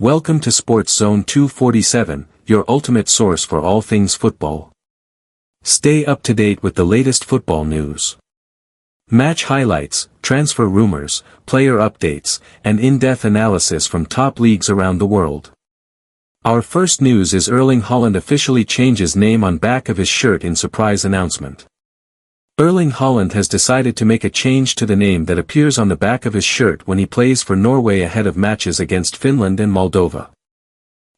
Welcome to Sports Zone 247, your ultimate source for all things football. Stay up to date with the latest football news. Match highlights, transfer rumors, player updates, and in-depth analysis from top leagues around the world. Our first news is Erling Haaland officially changes name on back of his shirt in surprise announcement. Erling Haaland has decided to make a change to the name that appears on the back of his shirt when he plays for Norway ahead of matches against Finland and Moldova.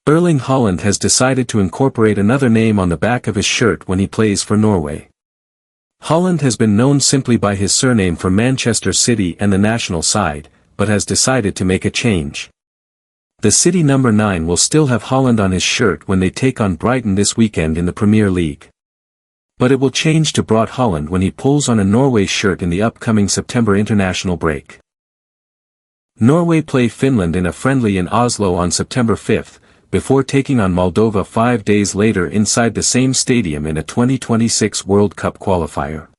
Erling Haaland has decided to incorporate another name on the back of his shirt when he plays for Norway. Haaland has been known simply by his surname for Manchester City and the national side, but has decided to make a change. The City number 9 will still have Haaland on his shirt when they take on Brighton this weekend in the Premier League. But it will change to Braut Haaland when he pulls on a Norway shirt in the upcoming September international break. Norway play Finland in a friendly in Oslo on September 5, before taking on Moldova 5 days later inside the same stadium in a 2026 World Cup qualifier.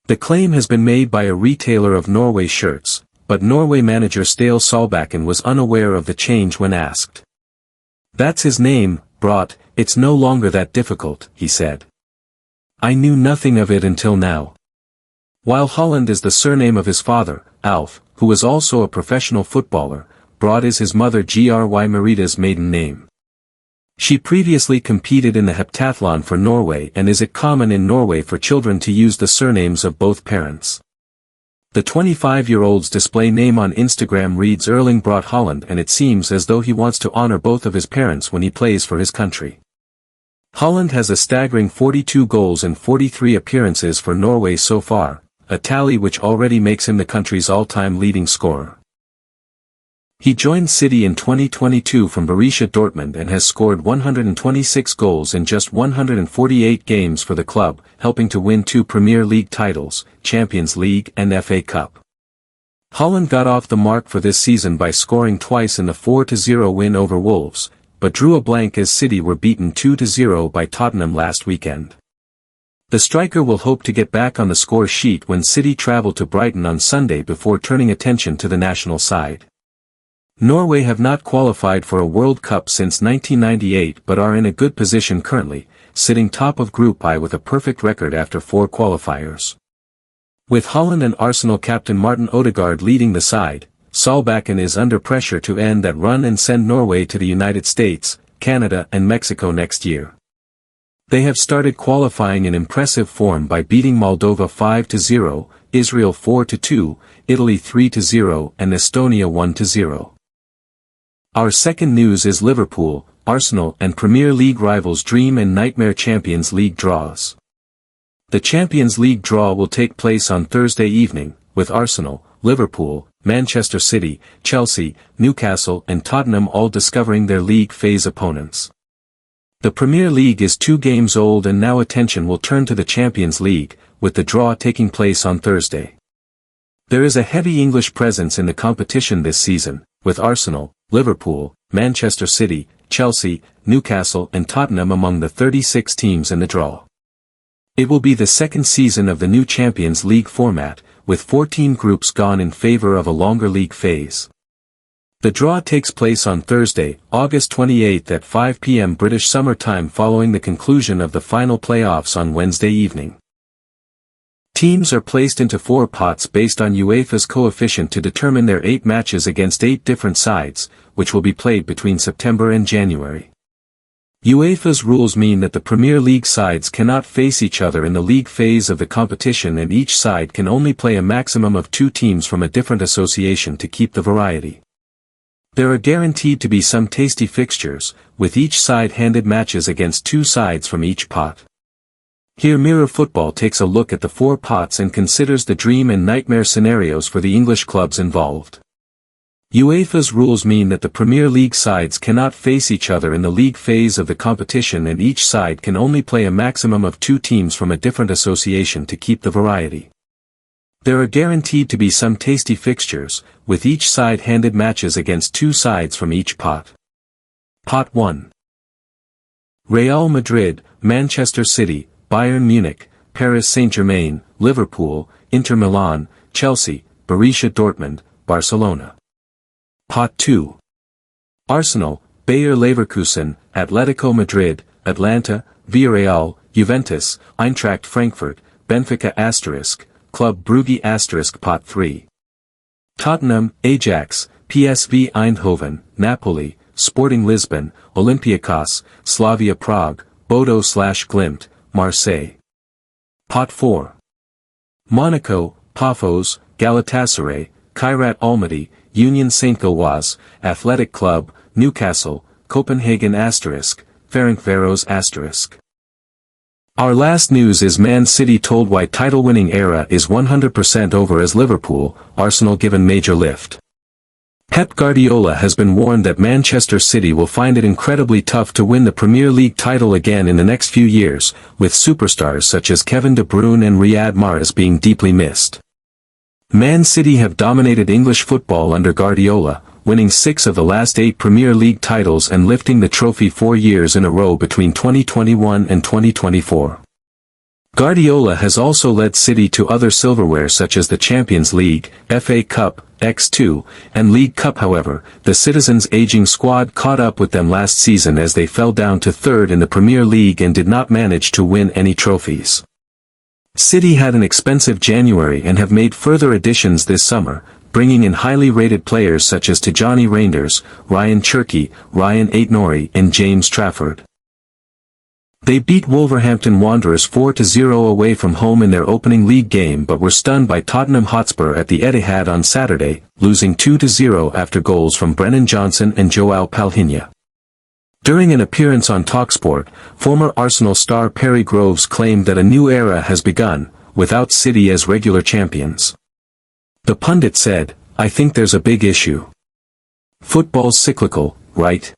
The claim has been made by a retailer of Norway shirts, but Norway manager Ståle Solbakken was unaware of the change when asked. "That's his name, Braut, it's no longer that difficult," he said. "I knew nothing of it until now." While Haaland is the surname of his father, Alf, who is also a professional footballer, Braut is his mother Gry Merita's maiden name. She previously competed in the heptathlon for Norway and is it common in Norway for children to use the surnames of both parents. The 25-year-old's display name on Instagram reads Erling Braut Haaland, and it seems as though he wants to honor both of his parents when he plays for his country. Haaland has a staggering 42 goals and 43 appearances for Norway so far, a tally which already makes him the country's all-time leading scorer. He joined City in 2022 from Borussia Dortmund and has scored 126 goals in just 148 games for the club, helping to win 2 Premier League titles, Champions League and FA Cup. Haaland got off the mark for this season by scoring twice in the 4-0 win over Wolves, but drew a blank as City were beaten 2-0 by Tottenham last weekend. The striker will hope to get back on the score sheet when City travel to Brighton on Sunday before turning attention to the national side. Norway have not qualified for a World Cup since 1998 but are in a good position currently, sitting top of Group I with a perfect record after 4 qualifiers. With Haaland and Arsenal captain Martin Odegaard leading the side, Solbakken is under pressure to end that run and send Norway to the United States, Canada and Mexico next year. They have started qualifying in impressive form by beating Moldova 5-0, Israel 4-2, Italy 3-0 and Estonia 1-0. Our second news is Liverpool, Arsenal and Premier League rivals dream and nightmare Champions League draws. The Champions League draw will take place on Thursday evening, with Arsenal, Liverpool, Manchester City, Chelsea, Newcastle and Tottenham all discovering their league phase opponents. The Premier League is 2 games old and now attention will turn to the Champions League, with the draw taking place on Thursday. There is a heavy English presence in the competition this season, with Arsenal, Liverpool, Manchester City, Chelsea, Newcastle and Tottenham among the 36 teams in the draw. It will be the second season of the new Champions League format, with 14 groups gone in favor of a longer league phase. The draw takes place on Thursday, August 28 at 5 p.m. British Summer Time following the conclusion of the final playoffs on Wednesday evening. Teams are placed into 4 pots based on UEFA's coefficient to determine their 8 matches against 8 different sides, which will be played between September and January. UEFA's rules mean that the Premier League sides cannot face each other in the league phase of the competition and each side can only play a maximum of 2 teams from a different association to keep the variety. There are guaranteed to be some tasty fixtures, with each side handed matches against 2 sides from each pot. Here Mirror Football takes a look at the 4 pots and considers the dream and nightmare scenarios for the English clubs involved. UEFA's rules mean that the Premier League sides cannot face each other in the league phase of the competition and each side can only play a maximum of 2 teams from a different association to keep the variety. There are guaranteed to be some tasty fixtures, with each side handed matches against 2 sides from each pot. Pot 1. Real Madrid, Manchester City, Bayern Munich, Paris Saint-Germain, Liverpool, Inter Milan, Chelsea, Borussia Dortmund, Barcelona. Pot 2. Arsenal, Bayer Leverkusen, Atletico Madrid, Atlanta, Villarreal, Juventus, Eintracht Frankfurt, Benfica *, Club Brugge * Pot 3. Tottenham, Ajax, PSV Eindhoven, Napoli, Sporting Lisbon, Olympiacos, Slavia Prague, Bodo/Glimt, Marseille. Pot 4. Monaco, Paphos, Galatasaray, Kairat Almaty, Union Saint-Gilloise, Athletic Club, Newcastle, Copenhagen *, Ferencváros *. Our last news is Man City told why title-winning era is 100% over as Liverpool, Arsenal given major lift. Pep Guardiola has been warned that Manchester City will find it incredibly tough to win the Premier League title again in the next few years, with superstars such as Kevin De Bruyne and Riyad Mahrez being deeply missed. Man City have dominated English football under Guardiola, winning 6 of the last 8 Premier League titles and lifting the trophy 4 years in a row between 2021 and 2024. Guardiola has also led City to other silverware such as the Champions League, FA Cup, X2, and League Cup. However, the Citizens' aging squad caught up with them last season as they fell down to 3rd in the Premier League and did not manage to win any trophies. City had an expensive January and have made further additions this summer, bringing in highly rated players such as Tijani Reinders, Ryan Cherki, Ryan Aït-Nouri and James Trafford. They beat Wolverhampton Wanderers 4-0 away from home in their opening league game but were stunned by Tottenham Hotspur at the Etihad on Saturday, losing 2-0 after goals from Brennan Johnson and João Palhinha. During an appearance on TalkSport, former Arsenal star Perry Groves claimed that a new era has begun, without City as regular champions. The pundit said, "I think there's a big issue. Football's cyclical, right?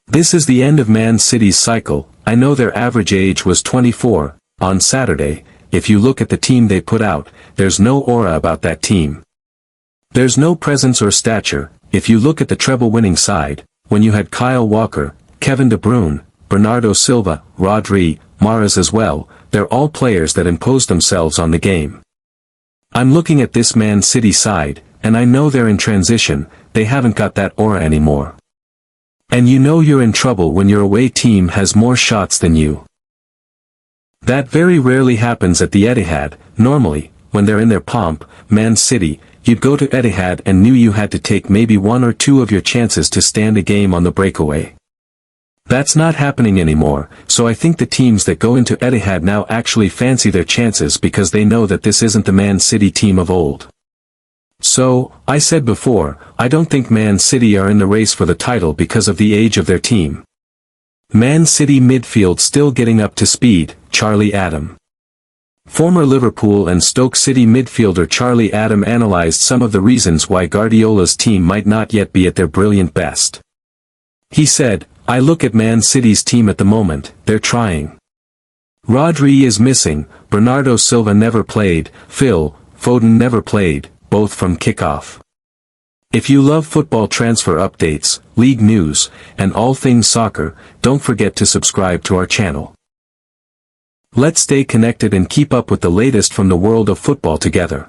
This is the end of Man City's cycle. I know their average age was 24, on Saturday. If you look at the team they put out, there's no aura about that team. There's no presence or stature. If you look at the treble-winning side, when you had Kyle Walker, Kevin De Bruyne, Bernardo Silva, Rodri, Mahrez as well, they're all players that imposed themselves on the game. I'm looking at this Man City side, and I know they're in transition, they haven't got that aura anymore. And you know you're in trouble when your away team has more shots than you. That very rarely happens at the Etihad. Normally, when they're in their pomp, Man City, you'd go to Etihad and knew you had to take maybe 1 or 2 of your chances to stand a game on the breakaway. That's not happening anymore, so I think the teams that go into Etihad now actually fancy their chances because they know that this isn't the Man City team of old. So, I said before, I don't think Man City are in the race for the title because of the age of their team. Man City midfield still getting up to speed, Charlie Adam. Former Liverpool and Stoke City midfielder Charlie Adam analyzed some of the reasons why Guardiola's team might not yet be at their brilliant best. He said, "I look at Man City's team at the moment, they're trying. Rodri is missing, Bernardo Silva never played, Phil Foden never played, both from kickoff." If you love football transfer updates, league news, and all things soccer, don't forget to subscribe to our channel. Let's stay connected and keep up with the latest from the world of football together.